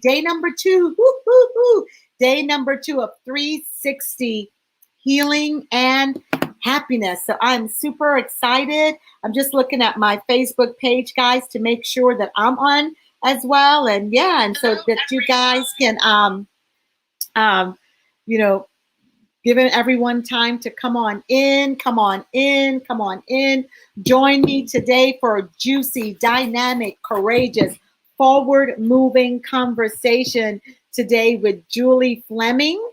Day number two. Woo, woo, woo. Day number two of 360 healing and happiness. So I'm super excited. I'm just looking at my Facebook page, guys, to make sure that I'm on as well. And yeah, and so that you guys can you know, giving everyone time to come on in, come on in, come on in. Join me today for a juicy, dynamic, courageous, forward-moving conversation today with Julie Fleming.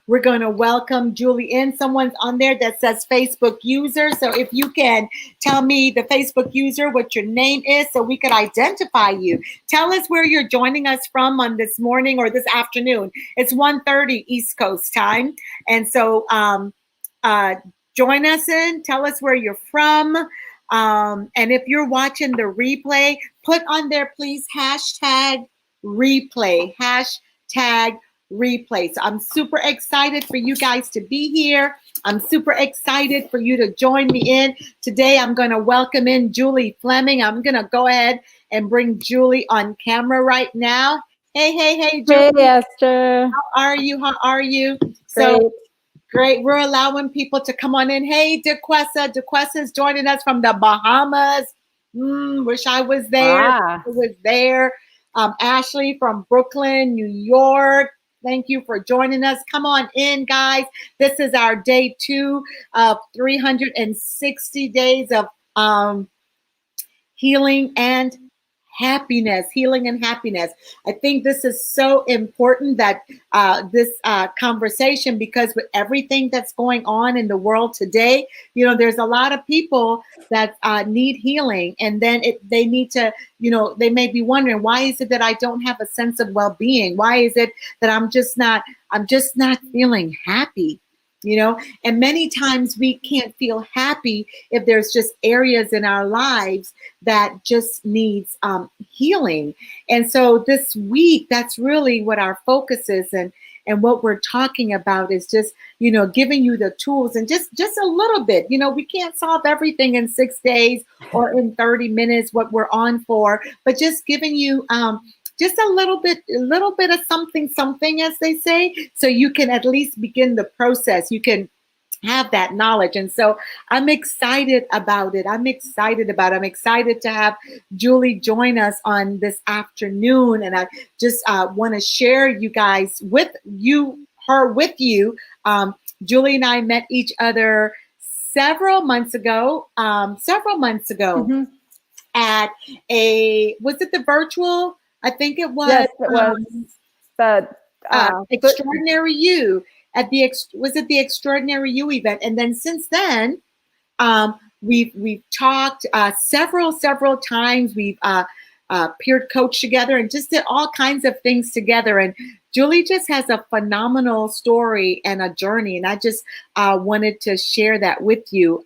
We're going to welcome Julie in. Someone's on there that says Facebook user. So if you can tell me the Facebook user, what your name is, so we could identify you. Tell us where you're joining us from on this morning or this afternoon. It's 1:30 East Coast time. And so join us in. Tell us where you're from. And if you're watching the replay, put on there, please, hashtag replay, hashtag replay. So I'm super excited for you guys to be here. I'm super excited for you to join me in. Today, I'm going to welcome in Julie Fleming. I'm going to go ahead and bring Julie on camera right now. Hey, Julie. Hey, Esther. How are you? How are you? So great. We're allowing people to come on in. Hey, DeQuessa. DeQuessa is joining us from the Bahamas. Wish I was there. Wow. I was there. Ashley from Brooklyn, New York. Thank you for joining us. Come on in, guys. This is our day 2 of 360 days of healing and happiness. Healing and happiness. I think this is so important that this conversation, because with everything that's going on in the world today, you know, there's a lot of people that need healing, and then they need to, you know, they may be wondering, why is it that I don't have a sense of well-being? Why is it that I'm just not feeling happy? You know, and many times we can't feel happy if there's just areas in our lives that just needs healing. And so this week, that's really what our focus is, and what we're talking about is just, you know, giving you the tools and just a little bit. You know, we can't solve everything in 6 days or in 30 minutes, what we're on for, but just giving you just a little bit of something, as they say, so you can at least begin the process. You can have that knowledge. And so I'm excited about it. I'm excited to have Julie join us on this afternoon. And I just want to share you guys with you. Julie and I met each other several months ago. Mm-hmm. At was it the virtual? I think it was. Yes, it was the Extraordinary You at was it the Extraordinary You event? And then since then, we've talked several times. We've peer coached together and just did all kinds of things together. And Julie just has a phenomenal story and a journey, and I just wanted to share that with you.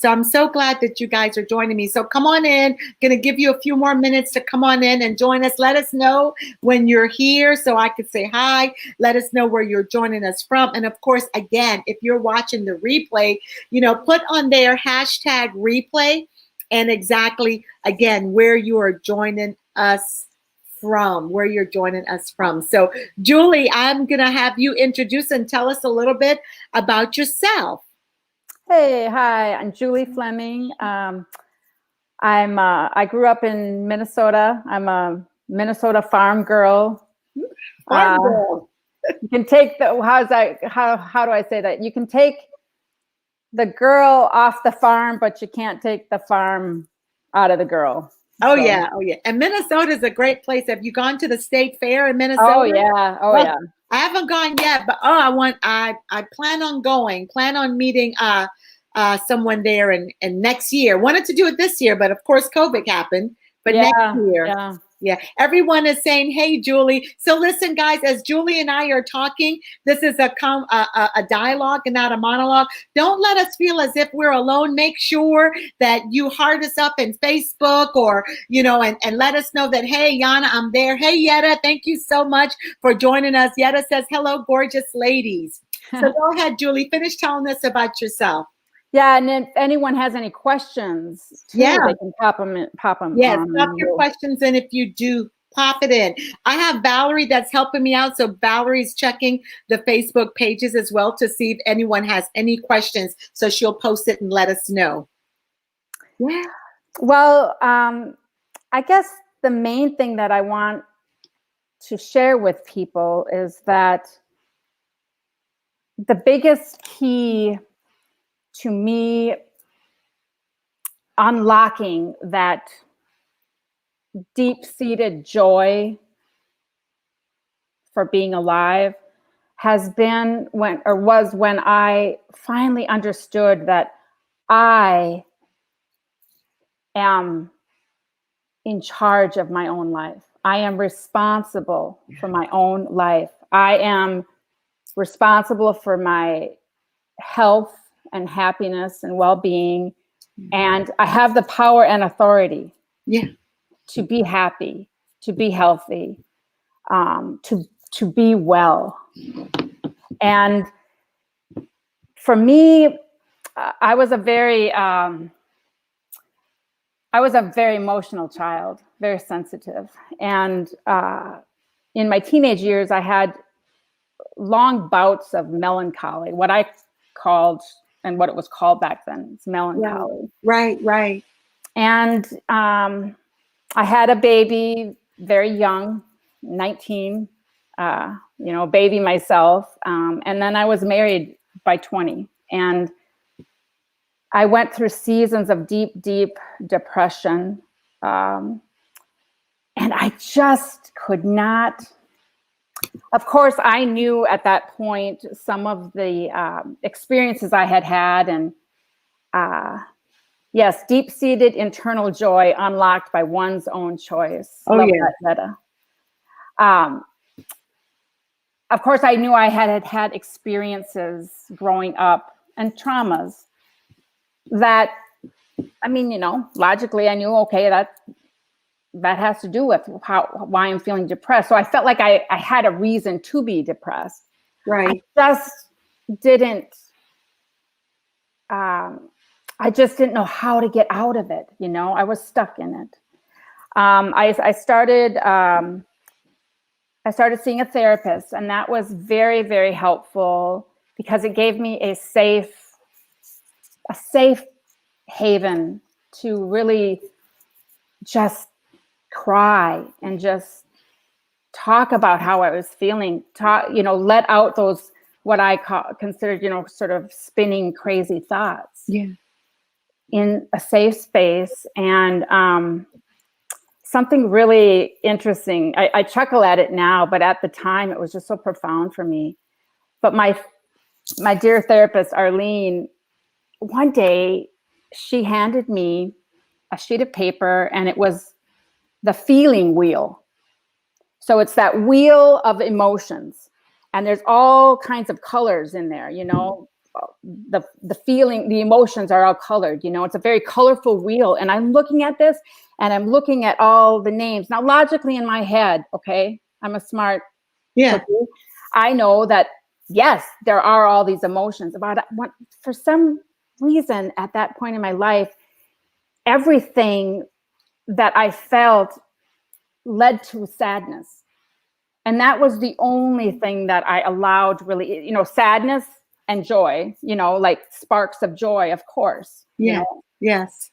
So I'm so glad that you guys are joining me. So come on in. Going to give you a few more minutes to come on in and join us. Let us know when you're here so I could say hi. Let us know where you're joining us from. And of course, again, if you're watching the replay, you know, put on there hashtag replay and exactly, again, where you are joining us from, So Julie, I'm going to have you introduce and tell us a little bit about yourself. Hey, hi, I'm Julie Fleming. I grew up in Minnesota. I'm a Minnesota farm girl. You can take how do I say that? You can take the girl off the farm, but you can't take the farm out of the girl. Oh yeah. And Minnesota is a great place. Have you gone to the state fair in Minnesota? Oh yeah. I haven't gone yet, but I plan on going. Plan on meeting someone there and next year. Wanted to do it this year, but of course COVID happened. But next year. Yeah. Everyone is saying, hey, Julie. So listen, guys, as Julie and I are talking, this is a dialogue and not a monologue. Don't let us feel as if we're alone. Make sure that you heart us up in Facebook or, you know, and let us know that, hey, Yana, I'm there. Hey, Yetta, thank you so much for joining us. Yetta says, hello, gorgeous ladies. So go ahead, Julie, finish telling us about yourself. Yeah, and if anyone has any questions, too, they can pop them. Yes, pop your questions in if you do pop it in. I have Valerie that's helping me out. So Valerie's checking the Facebook pages as well to see if anyone has any questions. So she'll post it and let us know. Yeah. Well, I guess the main thing that I want to share with people is that the biggest key to me unlocking that deep-seated joy for being alive has been when I finally understood that I am in charge of my own life. I am responsible for my own life. I am responsible for my health and happiness and well-being. And I have the power and authority to be happy, to be healthy, to be well. And for me, I was a very emotional child, very sensitive. And in my teenage years, I had long bouts of melancholy, what I called, and what it was called back then, it's melancholy. Right. And I had a baby very young, 19, baby myself. And then I was married by 20. And I went through seasons of deep, deep depression. And I just could not. Of course, I knew at that point some of the experiences I had had. And yes, deep-seated internal joy unlocked by one's own choice. Oh, Love yeah. that, Meta. Of course, I knew I had experiences growing up and traumas that, logically I knew, okay, that has to do with why I'm feeling depressed. So I felt like I had a reason to be depressed. Right. I just didn't know how to get out of it. I was stuck in it. I started seeing a therapist, and that was very, very helpful because it gave me a safe haven to really just cry and just talk about how I was feeling, let out those, what I considered, sort of spinning crazy thoughts in a safe space. And something really interesting, I chuckle at it now, but at the time it was just so profound for me. But my dear therapist, Arlene, one day she handed me a sheet of paper, and it was the feeling wheel. So it's that wheel of emotions, and there's all kinds of colors in there, the feeling, the emotions are all colored, it's a very colorful wheel. And I'm looking at this, and I'm looking at all the names. Now, logically in my head, okay, I'm a smart cookie. I know that, yes, there are all these emotions. For some reason at that point in my life, everything that I felt led to sadness. And that was the only thing that I allowed, really, sadness and joy, like sparks of joy, of course. Yes.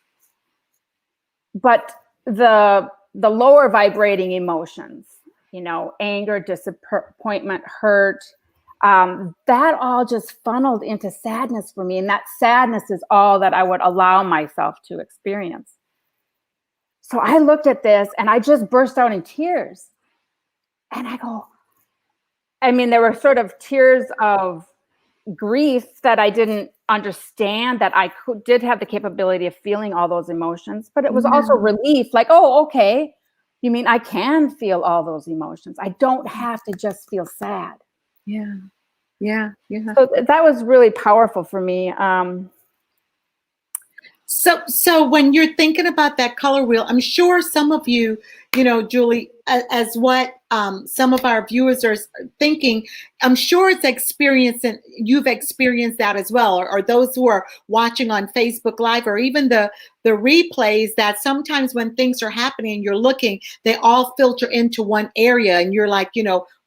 But the lower vibrating emotions, anger, disappointment, hurt, that all just funneled into sadness for me. And that sadness is all that I would allow myself to experience. So I looked at this and I just burst out in tears. And I go, there were sort of tears of grief that I didn't understand, that I did have the capability of feeling all those emotions, but it was also relief, like, oh, okay. You mean I can feel all those emotions. I don't have to just feel sad. Yeah. So that was really powerful for me. So when you're thinking about that color wheel, I'm sure some of you, Julie, as what some of our viewers are thinking, I'm sure you've experienced that as well, or those who are watching on Facebook Live, or even the replays, that sometimes when things are happening, you're looking, they all filter into one area, and you're like,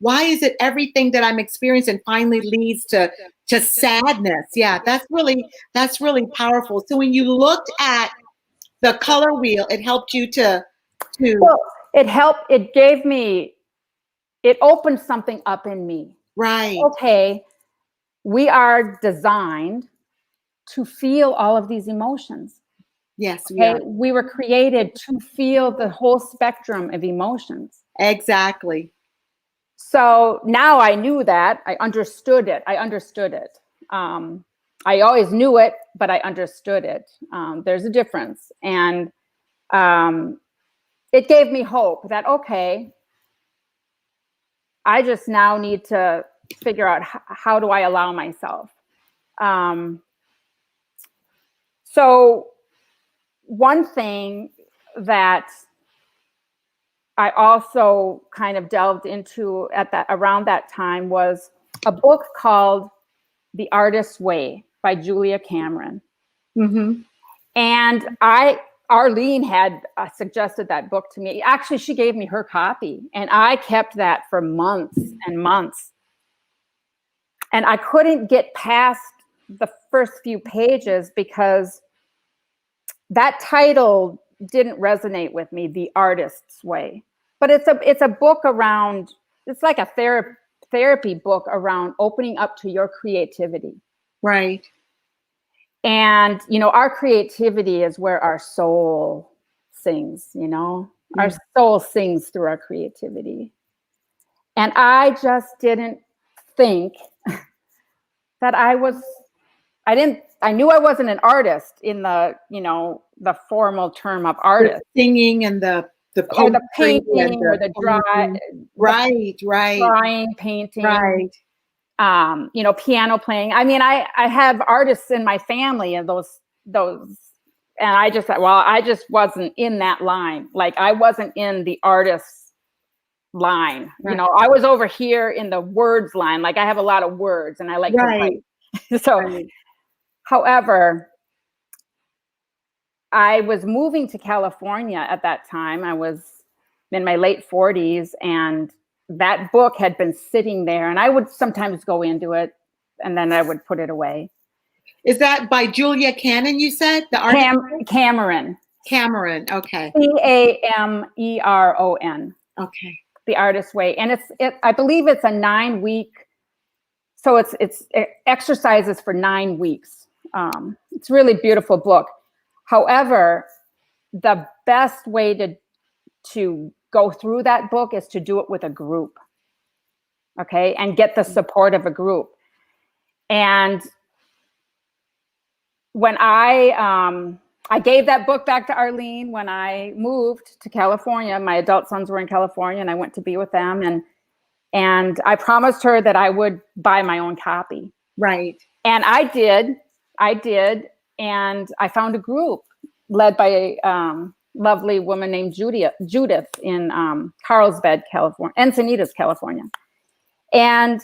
why is it everything that I'm experiencing finally leads to sadness? Yeah, that's really powerful. So when you looked at the color wheel, it helped you to Well, it opened something up in me. right. Okay, we are designed to feel all of these emotions. Yes, Okay, we were created to feel the whole spectrum of emotions. Exactly. So now I knew that. I understood it. I always knew it, but I understood it. There's a difference. And it gave me hope that, okay, I just now need to figure out how do I allow myself. So one thing that I also kind of delved into around that time was a book called The Artist's Way by Julia Cameron. Mm-hmm. And Arlene had suggested that book to me. Actually, she gave me her copy, and I kept that for months and months. And I couldn't get past the first few pages because that title didn't resonate with me, The Artist's Way. But it's a book around, it's like a therapy book around opening up to your creativity. Right. And, our creativity is where our soul sings, our soul sings through our creativity. And I just didn't think that I knew I wasn't an artist in the, the formal term of artist. The singing and the or the painting or the drawing, painting. Right. Piano playing. I mean, I have artists in my family and those, and I just thought, well, I just wasn't in that line. Like I wasn't in the artist line. Right. I was over here in the words line. Like I have a lot of words and I like to write. So, however, I was moving to California at that time. I was in my late 40s and that book had been sitting there and I would sometimes go into it and then I would put it away. Is that by Julia Cannon, you said? The Cameron. Cameron, okay. Cameron. Okay. The Artist's Way. And I believe it's a 9-week, so it's exercises for 9 weeks. It's a really beautiful book. However, the best way to go through that book is to do it with a group, okay, and get the support of a group. And when I gave that book back to Arlene when I moved to California. My adult sons were in California, and I went to be with them. And I promised her that I would buy my own copy. Right. And I did. And I found a group led by a lovely woman named Judith in Carlsbad, California, Encinitas, California. And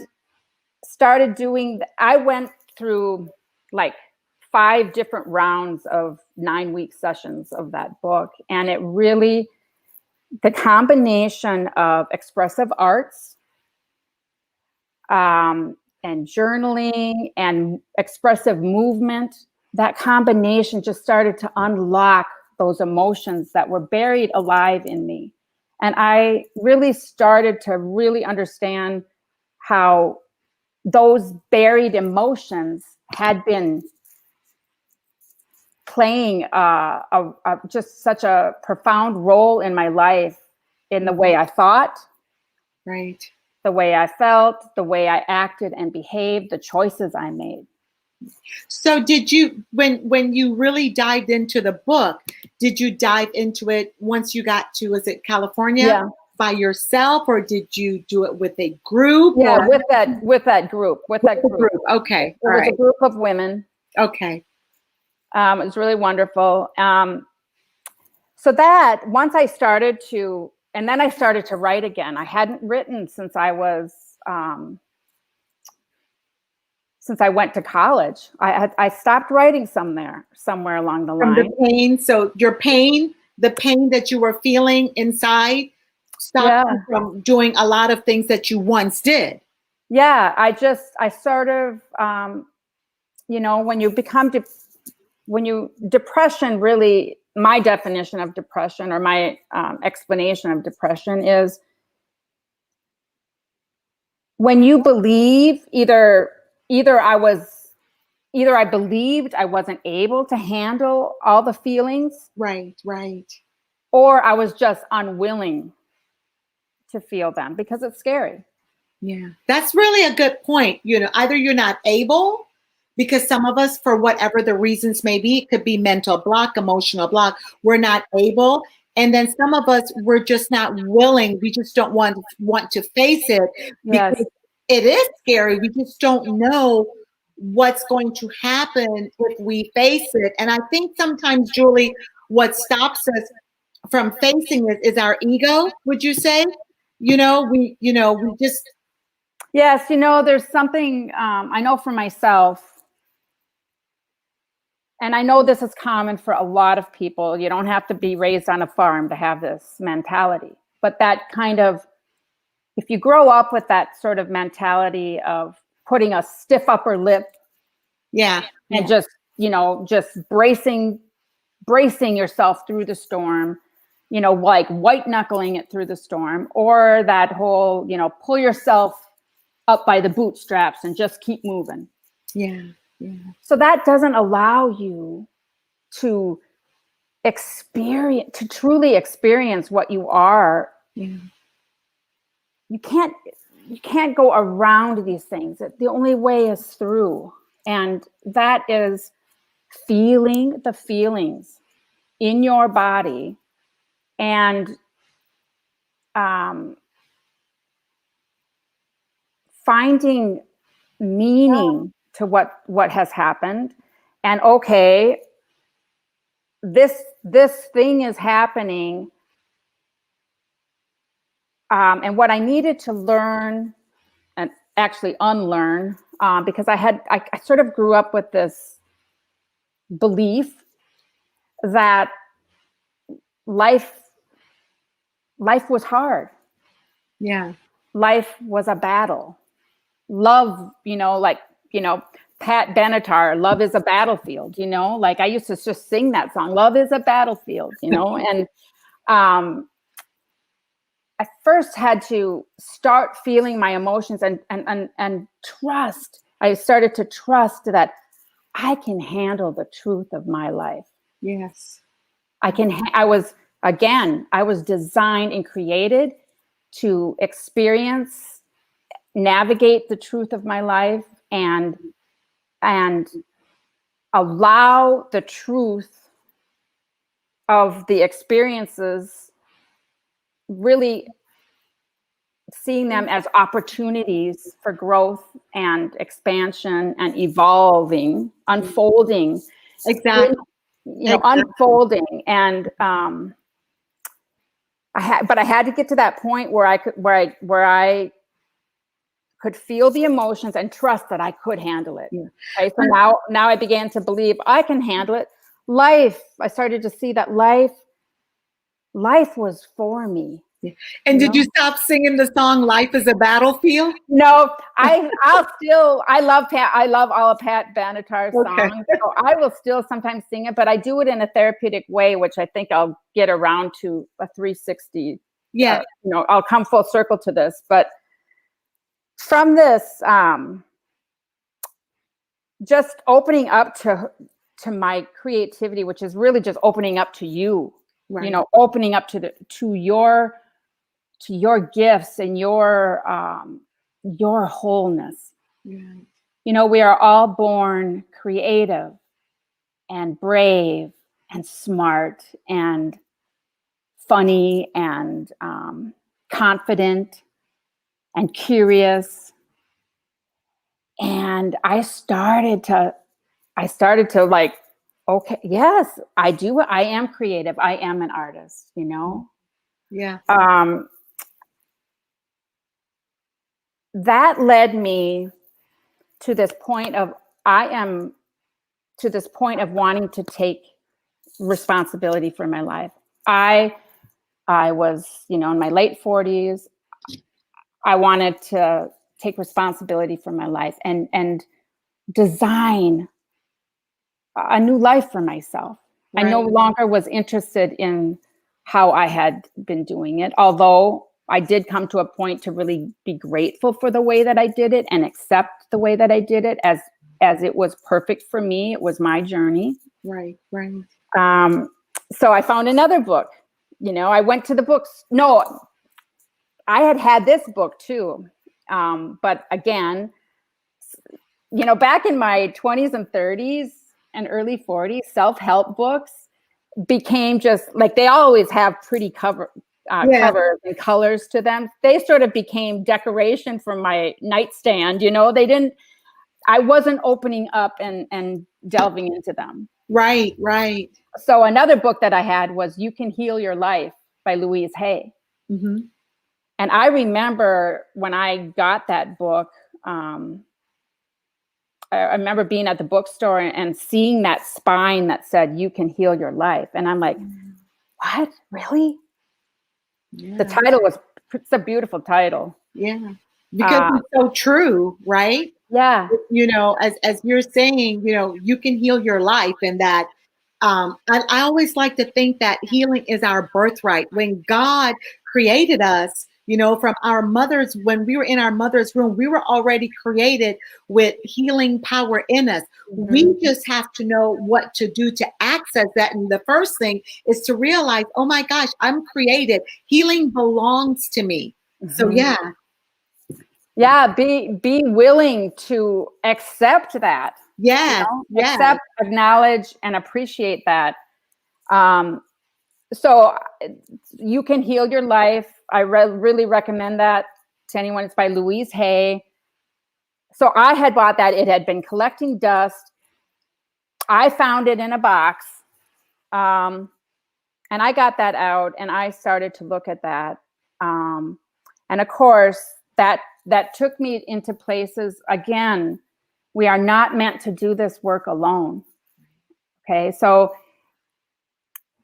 started doing, I went through like 5 different rounds of 9-week sessions of that book. And it really, the combination of expressive arts and journaling and expressive movement, that combination just started to unlock those emotions that were buried alive in me. And I really started to really understand how those buried emotions had been playing just such a profound role in my life, in the way I thought, right, the way I felt, the way I acted and behaved, the choices I made. So did you, when you really dived into the book, did you dive into it once you got to, was it California? Yeah. By yourself, or did you do it with a group? Yeah, or? with that group. Okay. It was a group of women. Okay. It was really wonderful. So that once I started to, and then I started to write again. I hadn't written since I went to college. I stopped writing somewhere along the From the line. pain. So your pain, the pain that you were feeling inside, stopped you from doing a lot of things that you once did. Yeah, I sort of, when you become, depression really, my definition of depression, or my explanation of depression, is when you believe either I believed I wasn't able to handle all the feelings. Right. Or I was just unwilling to feel them because it's scary. Yeah, that's really a good point. Either you're not able, because some of us, for whatever the reasons may be, it could be mental block, emotional block, we're not able. And then some of us, we're just not willing. We just don't want to face it because it is scary. We just don't know what's going to happen if we face it. And I think sometimes, Julie, what stops us from facing it is our ego, would you say? We just. Yes, there's something I know for myself, and I know this is common for a lot of people. You don't have to be raised on a farm to have this mentality, but that kind of, if you grow up with that sort of mentality of putting a stiff upper lip, and just bracing yourself through the storm, like white knuckling it through the storm, or that whole, pull yourself up by the bootstraps and just keep moving. Yeah. So that doesn't allow you to truly experience what you are. Yeah. You can't go around these things. The only way is through. And that is feeling the feelings in your body and finding meaning to what has happened. And okay, this thing is happening. And what I needed to learn and actually unlearn, because I sort of grew up with this belief that life was hard. Yeah. Life was a battle. Love, Pat Benatar, Love is a Battlefield, like I used to just sing that song, Love is a Battlefield, and I first had to start feeling my emotions and trust. I started to trust that I can handle the truth of my life. Yes. I was designed and created to experience, navigate the truth of my life and allow the truth of the experiences, really seeing them as opportunities for growth and expansion and evolving, unfolding. Exactly. Unfolding. And I had to get to that point where I could feel the emotions and trust that I could handle it. Yeah. Okay? So now I began to believe I can handle it. I started to see that life was for me. Yeah. And did you stop singing the song "Life is a Battlefield"? No, I love all of Pat Benatar's songs. So I will still sometimes sing it, but I do it in a therapeutic way, which I think I'll get around to a 360. Yeah. I'll come full circle to this, but from this, just opening up to my creativity, which is really just opening up to you, opening up to your gifts and your wholeness. Right. We are all born creative and brave and smart and funny and confident and curious. And I started to like Okay. Yes, I do. I am creative. I am an artist, you know. Yeah. Um, that led me to this point of, I am to this point of wanting to take responsibility for my life. I was, you know, in my late 40s. I wanted to take responsibility for my life and design a new life for myself. I no Right. longer was interested in how I had been doing it, although I did come to a point to really be grateful for the way that I did it and accept the way that I did it as it was perfect for me. It was my journey. Right. Right. So I found another book. You know, I went to the books. No, I had this book too. But again, you know, back in my 20s and 30s and early 40s, self-help books became just like, they always have pretty Yeah. covers and colors to them. They sort of became decoration for my nightstand. You know, I wasn't opening up and delving into them. Right. Right. So another book that I had was You Can Heal Your Life by Louise Hay. Mm-hmm. And I remember when I got that book, I remember being at the bookstore and seeing that spine that said, You Can Heal Your Life. And I'm like, what? Really? Yeah. The title it's a beautiful title. Yeah. Because it's so true, right? Yeah. You know, as you're saying, you know, you can heal your life, and that I always like to think that healing is our birthright. When God created us, you know, from our mothers, when we were in our mother's room, we were already created with healing power in us. Mm-hmm. We just have to know what to do to access that. And the first thing is to realize, oh my gosh, I'm created. Healing belongs to me. Mm-hmm. So yeah. Yeah, be willing to accept that. Yes, You know? yes. Accept, acknowledge, and appreciate that. So You Can Heal Your Life. I really recommend that to anyone. It's by Louise Hay. So I had bought that. It had been collecting dust. I found it in a box. And I got that out and I started to look at that. And of course, that took me into places. Again, we are not meant to do this work alone. Okay, so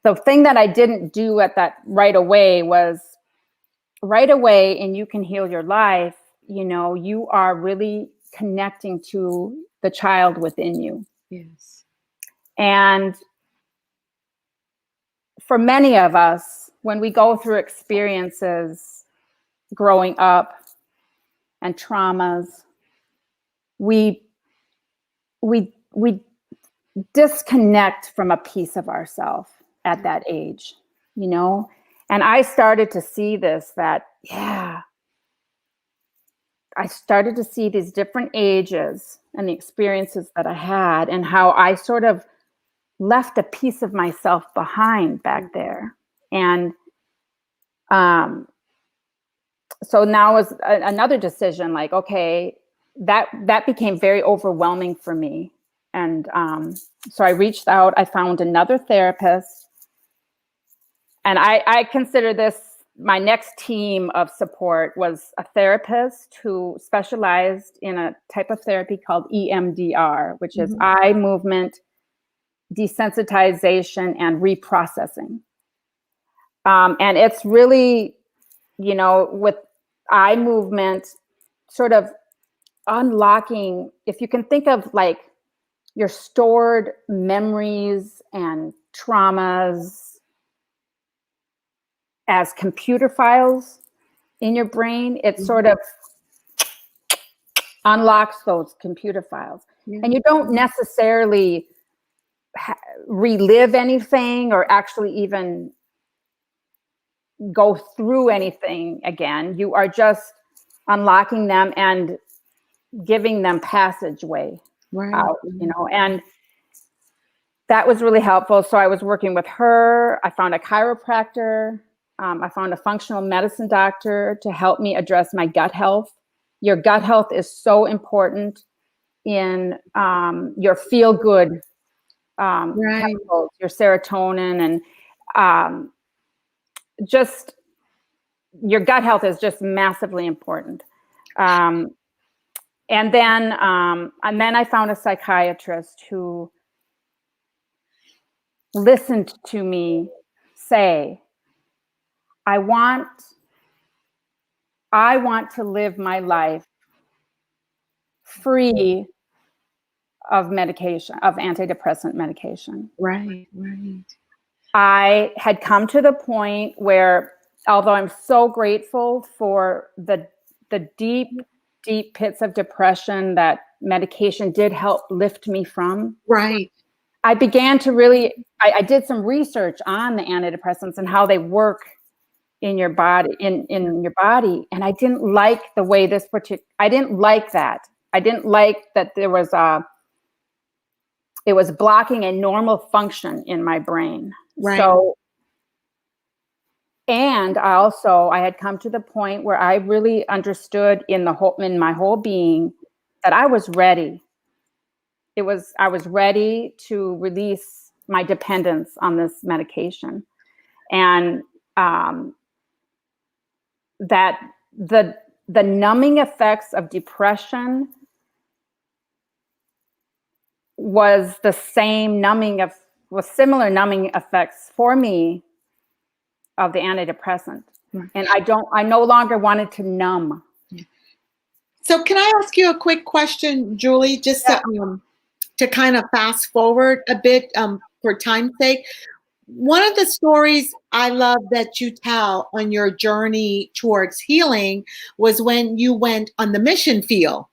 the thing that I didn't do at that right away was right away, and You Can Heal Your Life, you know, you are really connecting to the child within you. Yes. And for many of us, when we go through experiences growing up and traumas, we disconnect from a piece of ourselves at that age, you know? And I started to see this, that, yeah, I started to see these different ages and the experiences that I had and how I sort of left a piece of myself behind back there. And so now was another decision, like, okay, that became very overwhelming for me. And so I reached out, I found another therapist, and I consider this my next team of support was a therapist who specialized in a type of therapy called EMDR, which is eye movement desensitization and reprocessing. And it's really, you know, with eye movement, sort of unlocking, if you can think of like your stored memories and traumas as computer files in your brain, it sort of unlocks those computer files. And you don't necessarily relive anything or actually even go through anything again. You are just unlocking them and giving them passageway out, you know, and that was really helpful. So I was working with her. I found a chiropractor. I found a functional medicine doctor to help me address my gut health. Your gut health is so important in your feel-good Right. chemicals, your serotonin, and just your gut health is just massively important. And then I found a psychiatrist who listened to me say, I want to live my life free of medication, of antidepressant medication. Right. Right. I had come to the point where, although I'm so grateful for the deep, deep pits of depression that medication did help lift me from, Right. I began to really, I did some research on the antidepressants and how they work in your body, in your body. And I didn't like the way I didn't like that. I didn't like that there was it was blocking a normal function in my brain. Right. So, and I had come to the point where I really understood in my whole being that I was ready. I was ready to release my dependence on this medication. And that the numbing effects of depression was similar numbing effects for me of the antidepressant. Right. And I no longer wanted to numb. So can I ask you a quick question, Julie, just to kind of fast forward a bit for time's sake? One of the stories I love that you tell on your journey towards healing was when you went on the mission field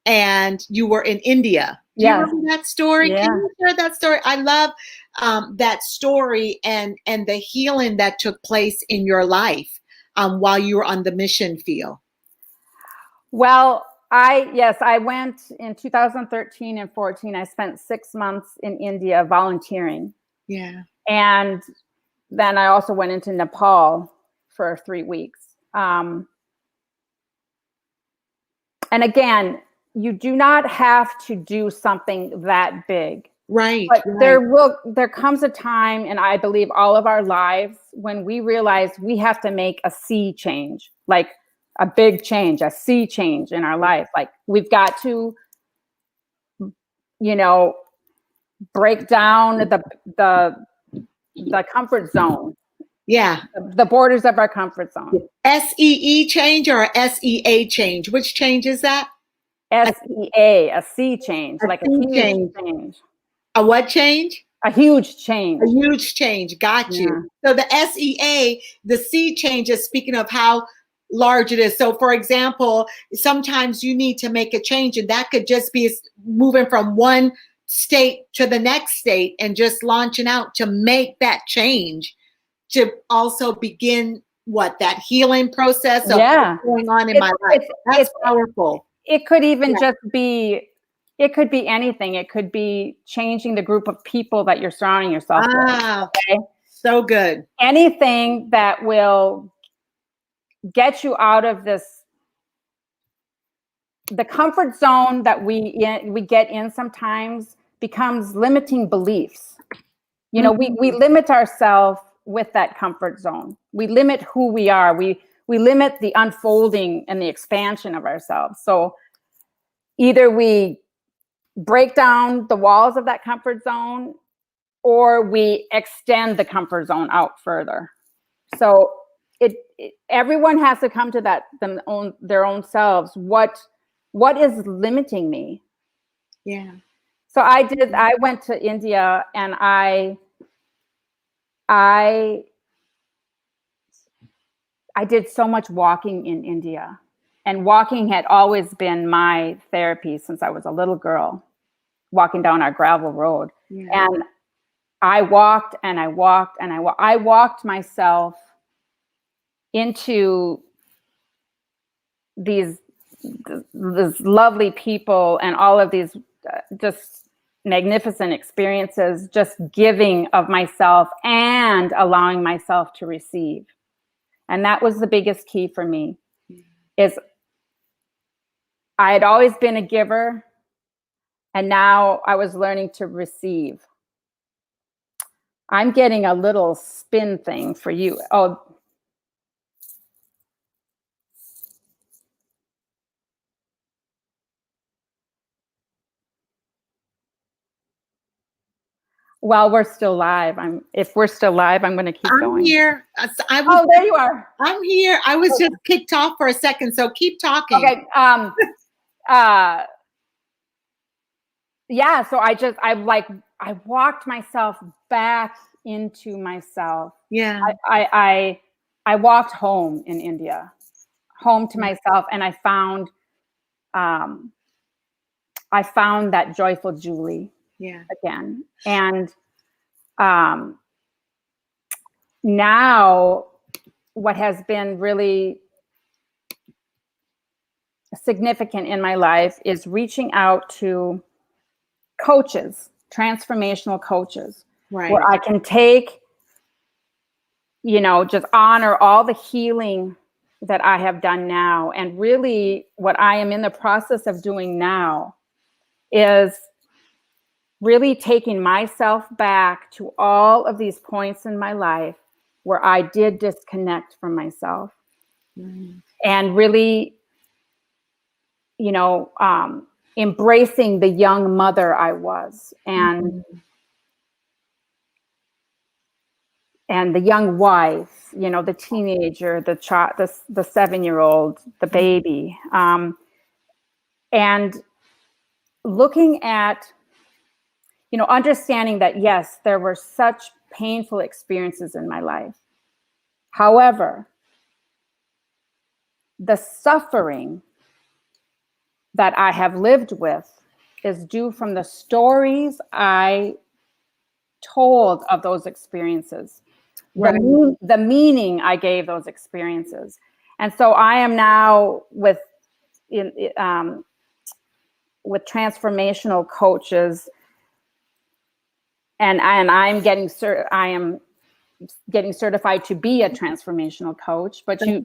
and you were in India. Do you remember that story? Yeah. Can you share that story? I love that story and the healing that took place in your life while you were on the mission field. Well, I went in 2013 and 14. I spent 6 months in India volunteering. Yeah. And then I also went into Nepal for 3 weeks. And again, you do not have to do something that big. Right. But there comes a time, and I believe all of our lives, when we realize we have to make a sea change, like a big change, a sea change in our life. Like we've got to, break down the comfort zone. Yeah. The borders of our comfort zone. SEE change or SEA change? Which change is that? SEA, a sea change, like a huge change. A what change? A huge change. A huge change. Got you. So the SEA, the sea change is speaking of how large it is. So for example, sometimes you need to make a change, and that could just be moving from one state to the next state and just launching out to make that change, to also begin that healing process of what's going on in my life. That's powerful. It could even just be, it could be anything. It could be changing the group of people that you're surrounding yourself with. Okay? So good. Anything that will get you out of the comfort zone that we get in sometimes becomes limiting beliefs. We limit ourselves with that comfort zone. We limit who we are. We limit the unfolding and the expansion of ourselves. So either we break down the walls of that comfort zone, or we extend the comfort zone out further. So everyone has to come to their own selves. What is limiting me? Yeah. So I went to India, and I did so much walking in India, and walking had always been my therapy since I was a little girl, walking down our gravel road. Yeah. And I walked and I walked and I walked myself into these lovely people and all of these just magnificent experiences, just giving of myself and allowing myself to receive. And that was the biggest key for me, is I had always been a giver, and now I was learning to receive. I'm getting a little spin thing for you. Oh, well, we're still live. If we're still live, I'm going to keep I'm going. here. Oh, there you are. I'm here. I was just kicked off for a second, so keep talking. Okay. Yeah. So I walked myself back into myself. Yeah. I walked home in India, home to myself, and I found that joyful Julie again. And now what has been really significant in my life is reaching out to coaches, transformational coaches, where I can take, just honor all the healing that I have done now. And really what I am in the process of doing now is really taking myself back to all of these points in my life where I did disconnect from myself, and really, embracing the young mother I was, and the young wife, the teenager, the child, the 7-year-old, the baby, and looking at, understanding that, yes, there were such painful experiences in my life. However, the suffering that I have lived with is due from the stories I told of those experiences, the meaning I gave those experiences. And so I am now with transformational coaches, and I am getting certified to be a transformational coach. But you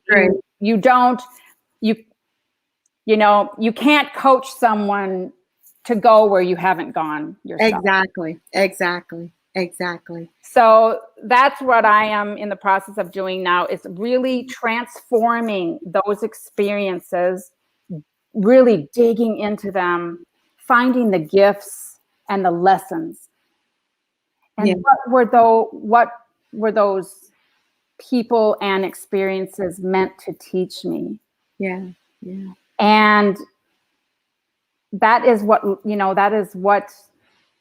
can't coach someone to go where you haven't gone yourself. Exactly. So that's what I am in the process of doing now, is really transforming those experiences, really digging into them, finding the gifts and the lessons. And what were those people and experiences meant to teach me? Yeah. And that is what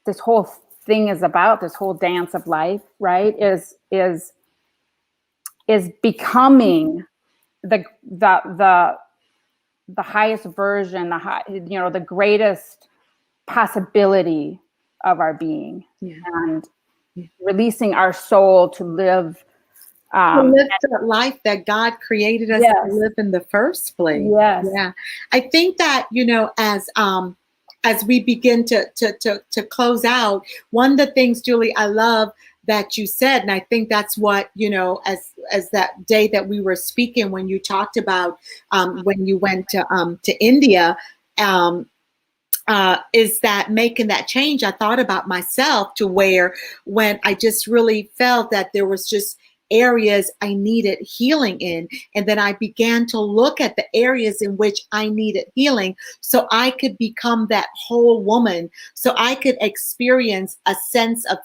this whole thing is about, this whole dance of life, right? Is becoming the highest version, the greatest possibility of our being, and releasing our soul to live the life that God created us to live in the first place. Yeah. I think that, as we begin to close out, one of the things, Julie, I love that you said, and I think that's what, as that day that we were speaking, when you talked about when you went to India, is that making that change. I thought about myself, to where when I just really felt that there was just areas I needed healing in, and then I began to look at the areas in which I needed healing, so I could become that whole woman, so I could experience a sense of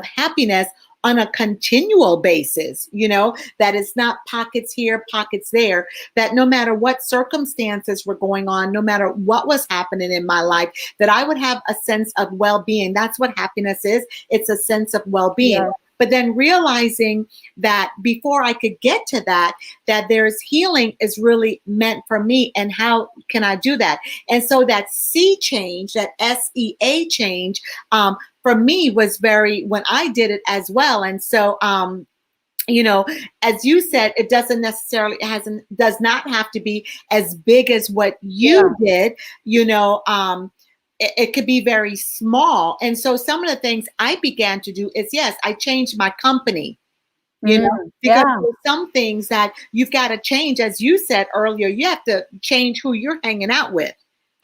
happiness on a continual basis, that it's not pockets here, pockets there, that no matter what circumstances were going on, no matter what was happening in my life, that I would have a sense of well-being. That's what happiness is. It's a sense of well-being. Yeah. But then realizing that before I could get to that there's healing is really meant for me, and how can I do that? And so that C change, that SEA change, for me was when I did it as well. And so, as you said, it does not have to be as big as what you did, it could be very small. And so some of the things I began to do is, yes, I changed my company, because there's some things that you've got to change. As you said earlier, you have to change who you're hanging out with.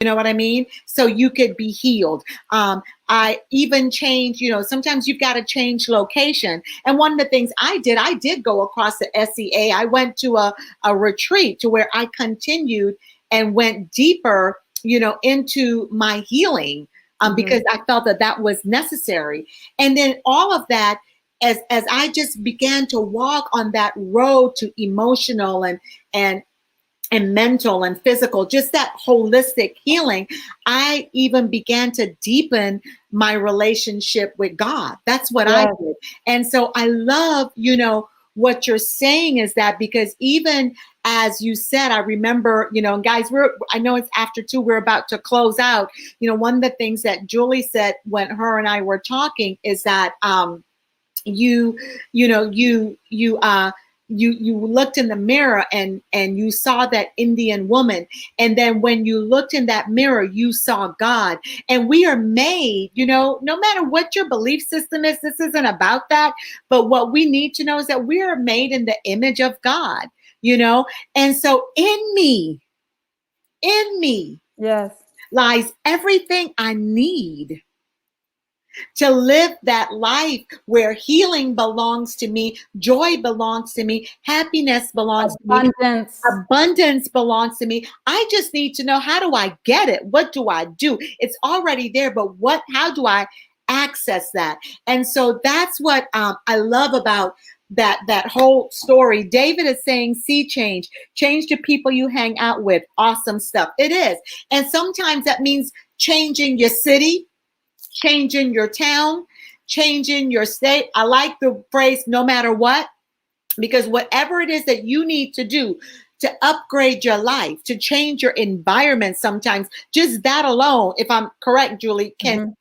You know what I mean? So you could be healed. I even change, sometimes you've got to change location. And one of the things I did go across the SEA. I went to a retreat to where I continued and went deeper, into my healing, because I felt that was necessary. And then all of that, as I just began to walk on that road to emotional and mental and physical, just that holistic healing, I even began to deepen my relationship with God. That's what I did. And so I love, what you're saying is that, because even as you said, I remember, guys, I know it's after 2, we're about to close out. One of the things that Julie said when her and I were talking is that, you looked in the mirror and you saw that Indian woman. And then when you looked in that mirror, you saw God. And we are made, no matter what your belief system is, this isn't about that. But what we need to know is that we are made in the image of God, And so in me, Yes. lies everything I need to live that life where healing belongs to me, joy belongs to me, happiness belongs to me, abundance belongs to me. I just need to know, how do I get it? What do I do? It's already there, but how do I access that? And so that's what I love about that whole story. David is saying, see change the people you hang out with. Awesome stuff. It is. And sometimes that means changing your city, changing your town, changing your state. I like the phrase, no matter what, because whatever it is that you need to do to upgrade your life, to change your environment, sometimes just that alone, if I'm correct, Julie, can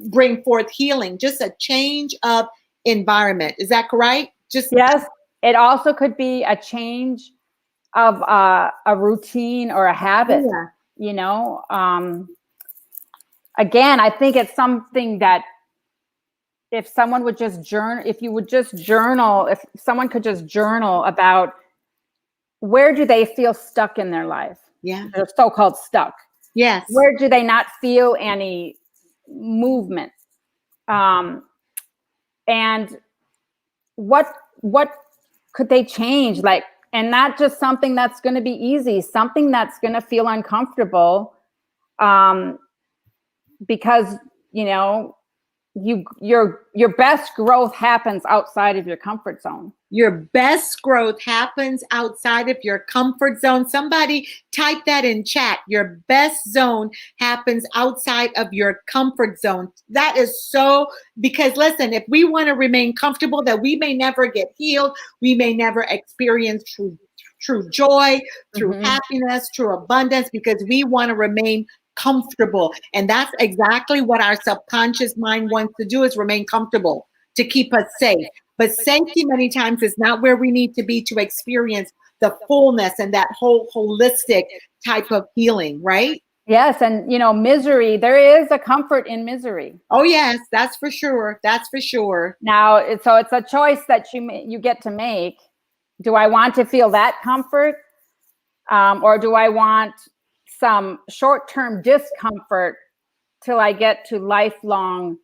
bring forth healing. Just a change of environment. Is that correct? Yes. It also could be a change of a routine or a habit, Again, I think it's something that if someone would just journal, if someone could just journal about where do they feel stuck in their life? Yeah. They're so-called stuck. Yes. Where do they not feel any movement? And what could they change? And not just something that's going to be easy, something that's going to feel uncomfortable. Because, your best growth happens outside of your comfort zone. Your best growth happens outside of your comfort zone. Somebody type that in chat. Your best zone happens outside of your comfort zone. That is so, because listen, if we want to remain comfortable, that we may never get healed, we may never experience true joy, true happiness, true abundance, because we want to remain comfortable. And that's exactly what our subconscious mind wants to do, is remain comfortable, to keep us safe. But safety many times is not where we need to be to experience the fullness and that whole holistic type of healing, right? Yes. And, misery, there is a comfort in misery. Oh, yes, that's for sure. That's for sure. Now, so it's a choice that you get to make. Do I want to feel that comfort? Or do I want some short-term discomfort till I get to lifelong,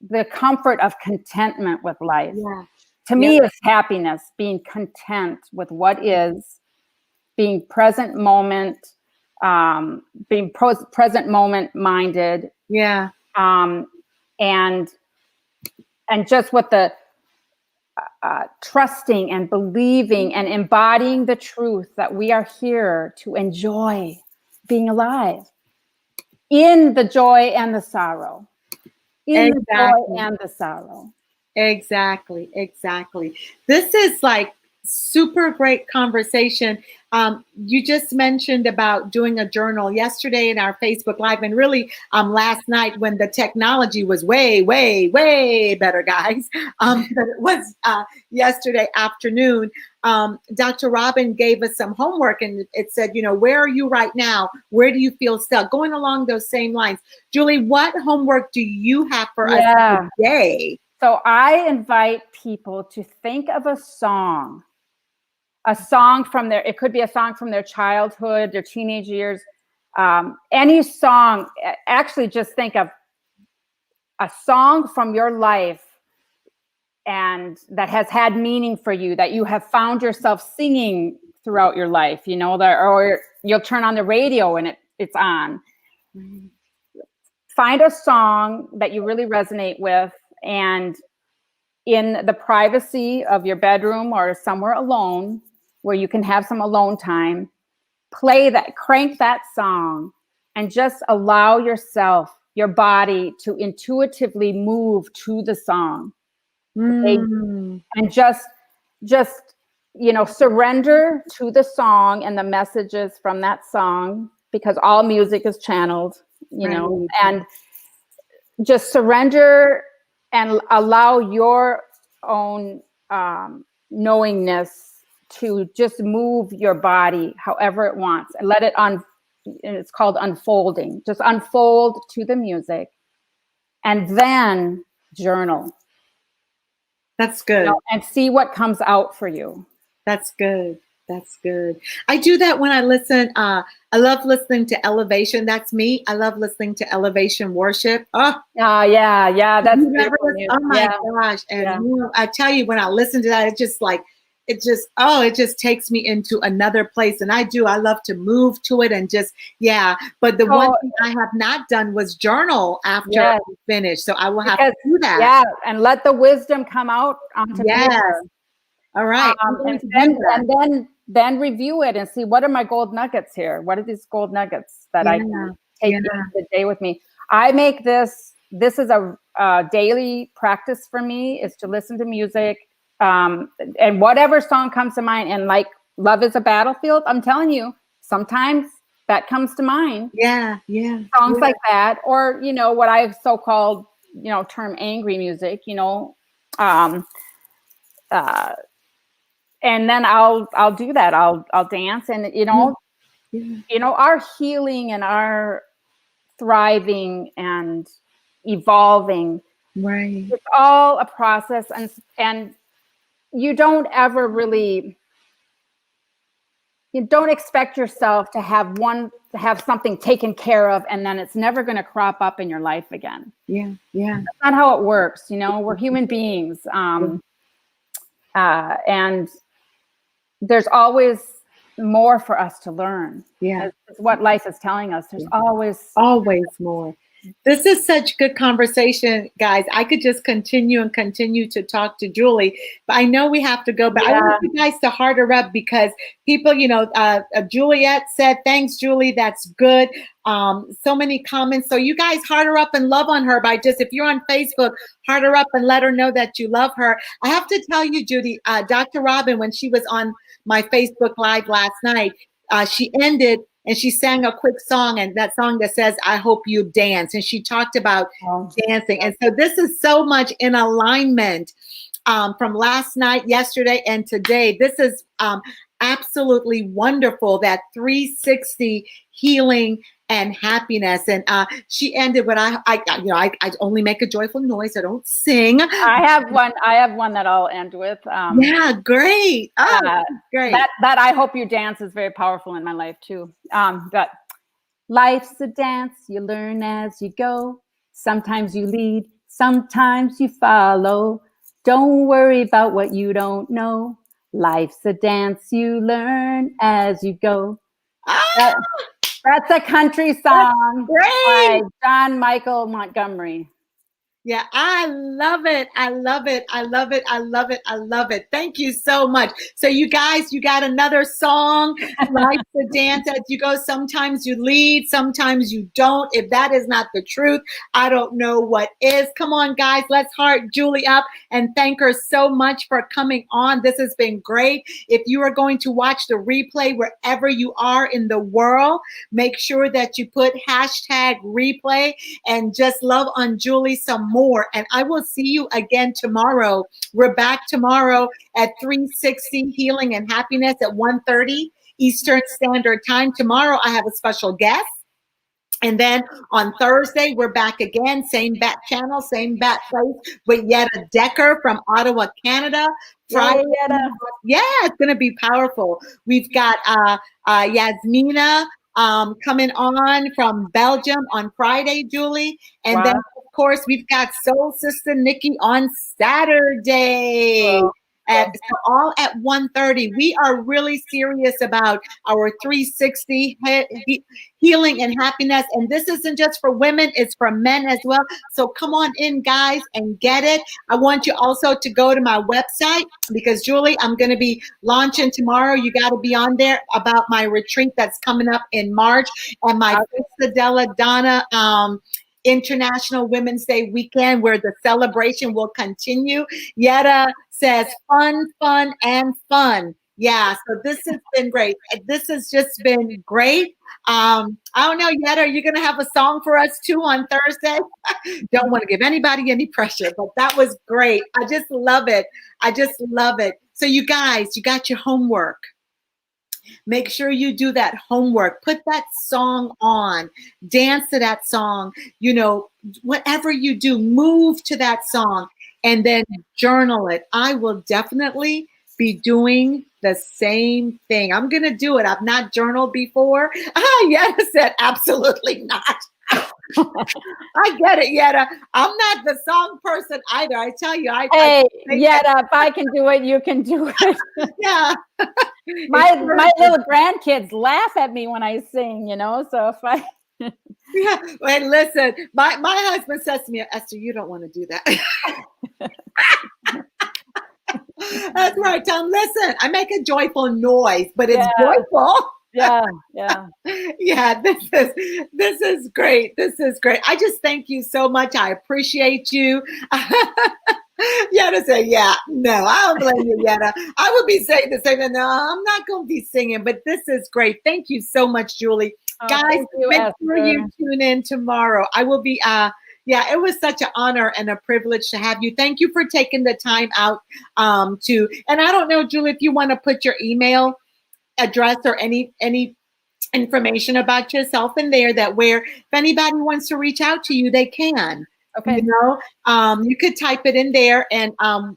the comfort of contentment with life? Yeah. To me, it's happiness, being content with what is, being present moment, present moment minded. Yeah. And just with the trusting and believing and embodying the truth that we are here to enjoy being alive in the joy and the sorrow. The joy and the sorrow. Exactly. This is like super great conversation. You just mentioned about doing a journal yesterday in our Facebook Live, and really last night when the technology was way, way, way better, guys. But it was yesterday afternoon. Dr. Robin gave us some homework, and it said, where are you right now? Where do you feel stuck? Going along those same lines. Julie, what homework do you have for us today? So I invite people to think of a song from it could be a song from their childhood, their teenage years, Any song, actually just think of a song from your life and that has had meaning for you, that you have found yourself singing throughout your life, you know, or you'll turn on the radio and it's on. Mm-hmm. Find a song that you really resonate with, and in the privacy of your bedroom or somewhere alone where you can have some alone time, crank that song, and just allow yourself, your body, to intuitively move to the song. Okay? And just surrender to the song and the messages from that song, because all music is channeled, and just surrender and allow your own knowingness to just move your body however it wants, and let it it's called unfolding. Just unfold to the music, and then journal. That's good. And see what comes out for you. That's good. That's good. I do that when I listen. I love listening to elevation. That's me. I love listening to elevation worship. Oh, yeah. That's oh my gosh. And I tell you, when I listen to that, it just takes me into another place. And I love to move to it and just, But the one thing I have not done was journal after I finish. So I will have to do that. Yeah. And let the wisdom come out onto paper. All right. And then review it and see, what are my gold nuggets here? What are these gold nuggets that I can take into the day with me? I make this is a daily practice for me, is to listen to music, and whatever song comes to mind. And like Love Is a Battlefield, I'm telling you, sometimes that comes to mind. Yeah. Songs like that, or, what I've so-called, term angry music, and then I'll do that. I'll dance, and our healing and our thriving and evolving, right? It's all a process, and you don't expect yourself to have something taken care of, and then it's never going to crop up in your life again. Yeah. That's not how it works. We're human beings, and there's always more for us to learn. Yeah. It's what life is telling us. There's always more. This is such good conversation, guys. I could just continue to talk to Julie, but I know we have to go. But I want you guys to heart her up, because people, Juliet said, thanks, Julie. That's good. So many comments. So you guys heart her up and love on her by if you're on Facebook, heart her up and let her know that you love her. I have to tell you, Judy, Dr. Robin, when she was on my Facebook Live last night, she ended and she sang a quick song, and that song that says, I hope you dance. And she talked about dancing. And so this is so much in alignment from last night, yesterday, and today. This is absolutely wonderful, that 360 healing and happiness. And she ended with, I only make a joyful noise. I don't sing. I have one that I'll end with. Great. Great. That I hope you dance is very powerful in my life too. But life's a dance, you learn as you go. Sometimes you lead, sometimes you follow. Don't worry about what you don't know. Life's a dance, you learn as you go. That's a country song by John Michael Montgomery. Yeah, I love it. I love it. I love it. I love it. I love it. Thank you so much. So you guys, you got another song, Life's a Dance as you go. Sometimes you lead, sometimes you don't. If that is not the truth, I don't know what is. Come on, guys, let's heart Julie up and thank her so much for coming on. This has been great. If you are going to watch the replay wherever you are in the world, make sure that you put #replay and just love on Julie some more. And I will see you again tomorrow. We're back tomorrow at 360 Healing and Happiness at 1:30 Eastern Standard Time. Tomorrow I have a special guest. And then on Thursday, we're back again, same bat channel, same bat place, with Yetta Decker from Ottawa, Canada. Friday, it's going to be powerful. We've got Yasmina coming on from Belgium on Friday, Julie. And then, Wow. of course, we've got Soul Sister Nikki on Saturday. Cool. So all at 1:30. We are really serious about our 360 healing and happiness. And this isn't just for women, it's for men as well. So come on in, guys, and get it. I want you also to go to my website because, Julie, I'm going to be launching tomorrow. You got to be on there about my retreat that's coming up in March and my Festa Della Donna International Women's Day weekend where the celebration will continue. Yetta says fun, fun, and fun. Yeah, so this has been great. This has just been great. I don't know, Yetta, are you going to have a song for us too on Thursday? Don't want to give anybody any pressure, but that was great. I just love it. I just love it. So you guys, you got your homework. Make sure you do that homework. Put that song on. Dance to that song. You know, whatever you do, move to that song and then journal it. I will definitely be doing the same thing. I'm going to do it. I've not journaled before. Yetta said, absolutely not. I get it, Yetta. I'm not the song person either. I tell you, Hey, Yetta, if I can do it, you can do it. Yeah. My little grandkids laugh at me when I sing, you know, so if I... Yeah, wait, listen, my husband says to me, Esther, you don't want to do that. That's right. Tell him, listen, I make a joyful noise, but it's joyful. Yeah. Yeah, this is great. This is great. I just thank you so much. I appreciate you. Yetta said, yeah, no, I don't blame you, Yetta. I would be saying the same thing. No, I'm not going to be singing, but this is great. Thank you so much, Julie. Guys, make sure you tune in tomorrow. I will be, it was such an honor and a privilege to have you. Thank you for taking the time out and I don't know, Julie, if you want to put your email address or any information about yourself in there that where if anybody wants to reach out to you, they can. Okay. You know, you could type it in there and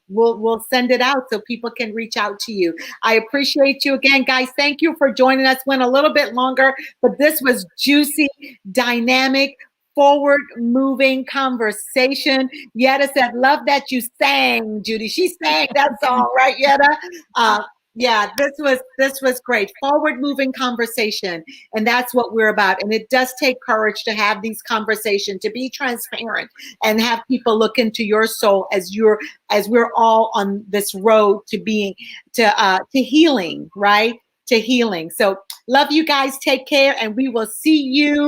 we'll send it out so people can reach out to you. I appreciate you again, guys. Thank you for joining us. Went a little bit longer, but this was juicy, dynamic, forward moving conversation. Yetta said, love that you sang, Judy. She sang that song, right, Yetta? Yeah, this was great. Forward moving conversation. And that's what we're about. And it does take courage to have these conversations, to be transparent and have people look into your soul as we're all on this road to being to healing, right? To healing. So love you guys. Take care and we will see you